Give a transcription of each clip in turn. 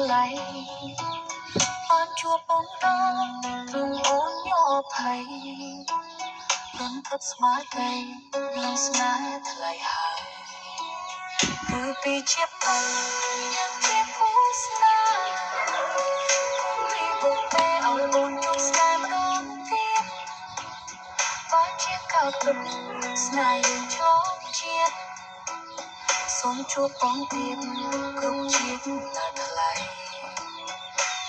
ថ្លៃបានជួបបងដល់ព្រមអូនញអភ័យរំភើបស្មារតីនឹងស្នេហ៍ថ្លៃហើយគឺពីជាបងยังជាគូស្នេហ៍គូពីបុកពេឲ្យអូនជួបស្នេហ៍ម្ដងទៀតបានជាកោតពិតស្នេហ៍យើងឆ្លងជាតិសូមជួបបងទៀតគ្រប់ជាតិនៅថ្លៃ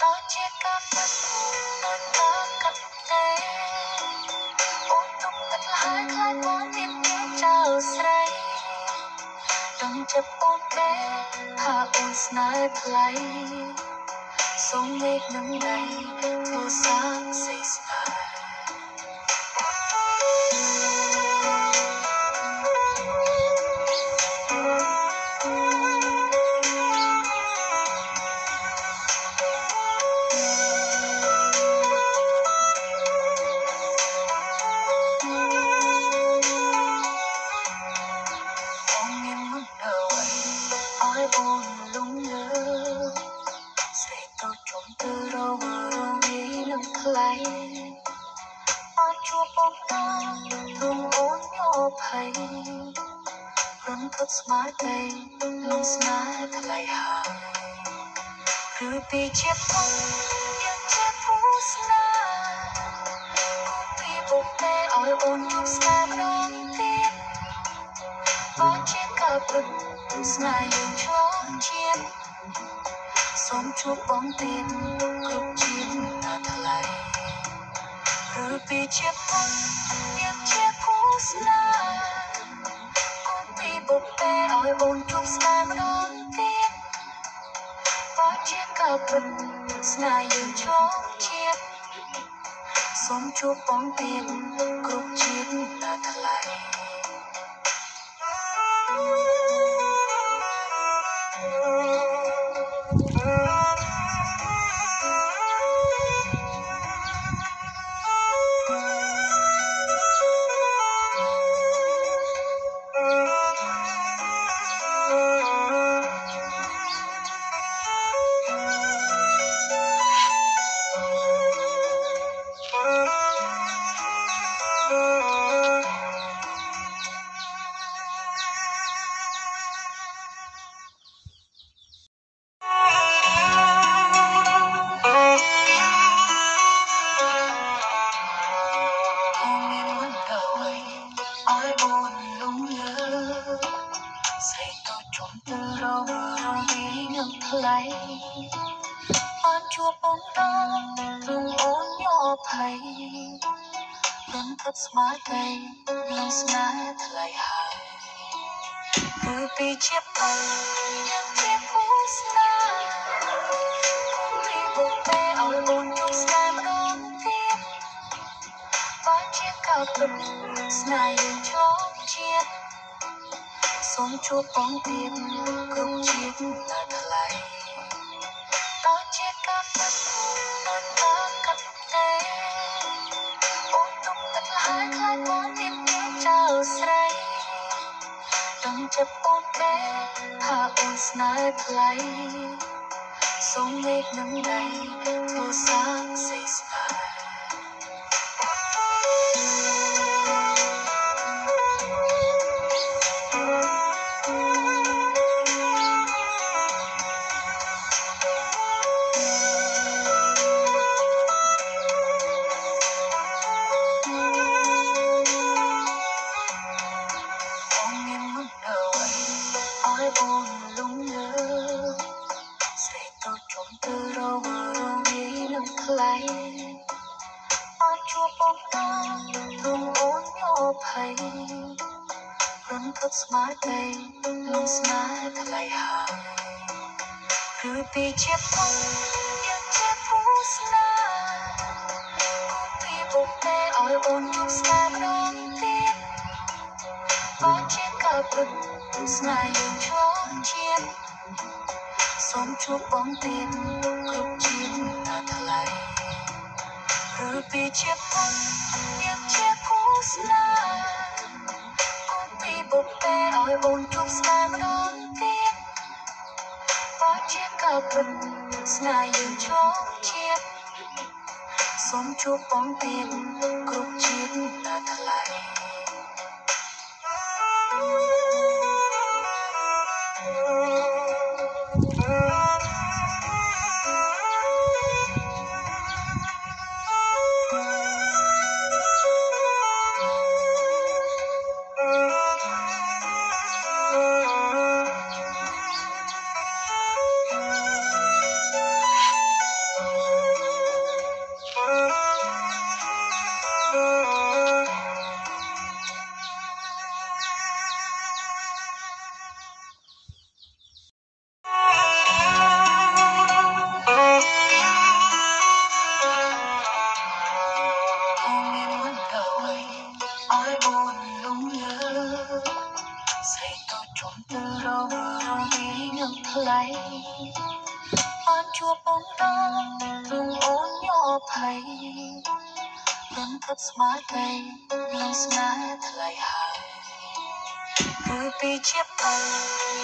តើជាការពិតនៅតែកាត់ទេអូនទុកទឹកលហើយខ្លាចបងទៀតទៀតចៅស្រីដឹងចិត្តអូនទេថាអូនស្នេហ៍ថ្លៃសូមមេឃនឹងដៃធ្វើសាកសីស្នេហ៍អូនលងលើស្រីទៅជុំទៅរងងាយនឹងថ្លៃអត់ជួបបងដល់ព្រមអូនញអភ័យរំភើបស្មារតីនឹងស្នេហ៍ថ្លៃហើយគឺពីជាបងยังជាគូស្នេហ៍គូពីបុកពេឲ្យអូនជួបស្នេហ៍ម្ដងទៀតបានជាការពិតស្នេហ៍យើងឆ្លងជាតិសូមជួបបងទៀតគ្រប់ជាតិនៅថ្លៃឬពីជាបងยังជាគូស្នេហ៍គូពីបុកពេឲ្យអូនជួបស្នេហ៍ម្ដងទៀតបានជាការពិតស្នេហ៍យើងឆ្លងជាតិសូមជួបបងទៀតគ្រប់ជាតិនៅថ្លៃឲ្យអូនលងលើស្រីទៅជុំទៅរងងាយនឹងថ្លៃបានជួបបងដល់ព្រមអូនញអភ័យរំភើបស្មារតីនឹងស្នេហ៍ថ្លៃហើយគឺពីជាបងยังជាគូស្នេហ៍គូពីបុកពេឲ្យអូនជួបស្នេហ៍ម្ដងទៀតបានជាកោតពិតស្នេហ៍យើងឆ្លងជាតិសូមជួបបងទៀតគ្រប់ជាតិនៅថ្លៃតើជាការពិតនៅតែកាត់ទេអូនទុកទឹកលហើយខ្លាចបងទៀតទៀតចៅស្រីដឹងចិត្តអូនទេថាអូនស្នេហ៍ថ្លៃសូមមេឃនឹងដៃធ្វើសាកសីស្នេហ៍ឲ្យអូនលងលើស្រីទៅជុំទៅរងងាយនឹងថ្លៃអត់ជួបបងដល់ព្រមអូនញអភ័យរំភើបស្មារតីនឹងស្នេហ៍ថ្លៃហើយគឺពីជាបងยังជាគូស្នេហ៍គូពីបុកពេឲ្យអូនជួបស្នេហ៍ម្ដងទៀតបានជាការពិតស្នេហ៍យើងឆ្លងជាតិសូមជួបបងទៀតគ្រប់ជាតិនៅថ្លៃឬពីជាបងยังជាគូស្នេហ៍គូពីបុកពេឲ្យអូនជួបស្នេហ៍ម្ដងទៀតបានជាការពិត ស្នេហ៍យើងឆ្លងជាតិសូមជួបបងទៀតគ្រប់ជាតិតែថ្លៃឲ្យបួនលំលើស្អីក៏ជុំទៅរងវានឹងថ្លៃបានជួបបងដល់ទ្រង់អូនញ័រភ័យរំភើបស្មារតីនឹងស្នេហ៍ថ្លៃហើយគឺពីជាបង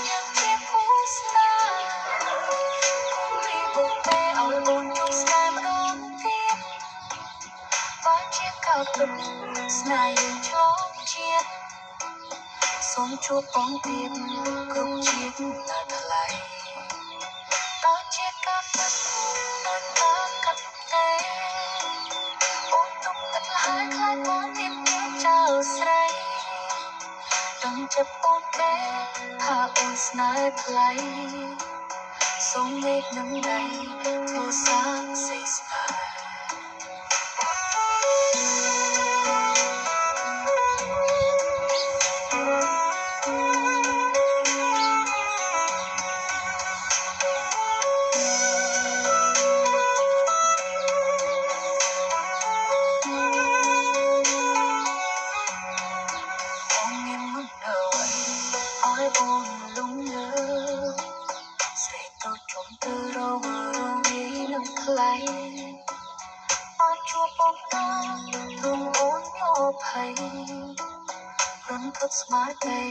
ยังជាគូស្នេហ៍គុំពីបុកតែឲ្យអូនជួបស្នេហ៍ម្ដងទៀតបានជាកោតទុកស្នេហ៍យើងឆ្លងជាតិសូមជួបបងទៀតគ្រប់ជាតិតែថ្លៃបានជាកោតទុកមិនបានកាត់ទេអូនទុកទឹកហើយខ្លាចបងទៀតមានចោលស្រីដឹងចិត្តអូនទេថាអូនស្នេហ៍ថ្លៃសូមមេឃនឹងដៃធ្វើសាកសេស្នេហ៍ឲ្យបួនលំលើស្រីទៅជុំទៅរងវានឹងថ្លៃបានជួបបងដល់ទ្រង់អូនញ័រភ័យរំភើបស្មារតី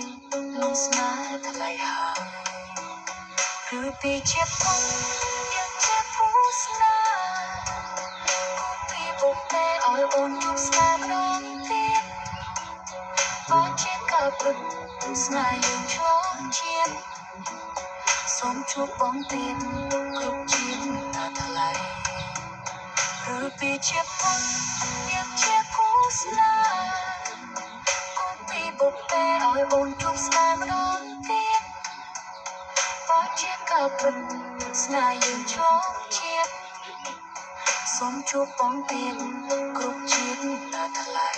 នឹងស្នេហ៍ថ្លៃហើយគឺពីជាតិបងยังជាគូស្នេហ៍គូពីបុកតែឲ្យអូនជួបស្នេហ៍ម្ដងទៀតបានជាកោតទុកស្នេហ៍យើងឆ្លងជាតិសូមជួបបងទៀតគ្រប់ជាតិតែថ្លៃគឺពីជាបងยังជាគូស្នេហ៍គូពីបុកតែឲ្យអូនជួបស្នេហ៍ម្ដងទៀតបានជាកោតទុកស្នេហ៍យើងឆ្លងជាតិសូមជួបបងទៀតគ្រប់ជាតិតែថ្លៃ